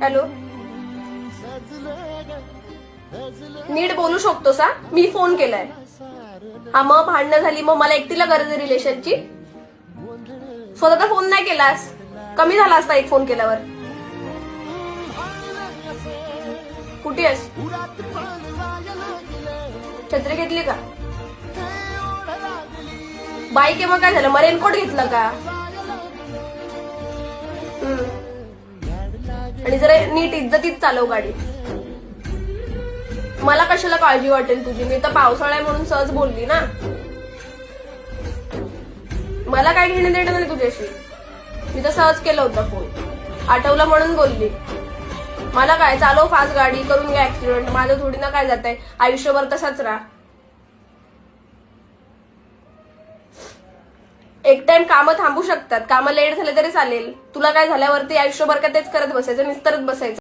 Hello, नीट बोलू शकतोस हा? मी फोन केलाय. हा मग भांडणं झाली, मग मला एकटीला गरज आहे रिलेशनची? स्वतःचा फोन नाही केलास, कमी झाला असता एक फोन केल्यावर. कुठे आहेस? छत्री घेतली का? बाईक आहे मग काय झालं, मग रेनकोट घेतलं का? आणि जरा नीट इज्जतीत चालव गाडी. मला कशाला काळजी वाटेल तुझी? मी तर पावसाळा आहे म्हणून सहज बोलली ना. मला काय घेणं देणं नाही तुझ्याशी. मी तर सहज केलं होतं फोन, आठवलं म्हणून बोलली. मला काय, चालव फास्ट गाडी, करून घ्या ऍक्सिडेंट. माझं थोडी ना काय जात आहे, आयुष्यभर तसाच राहा. एक टाइम कामं थांबू शकतात, कामं लेट झाले तरी चालेल. तुला काय झाल्यावरती आयुष्यभर का तेच करत बसायचं, निस्तरत बसायचं?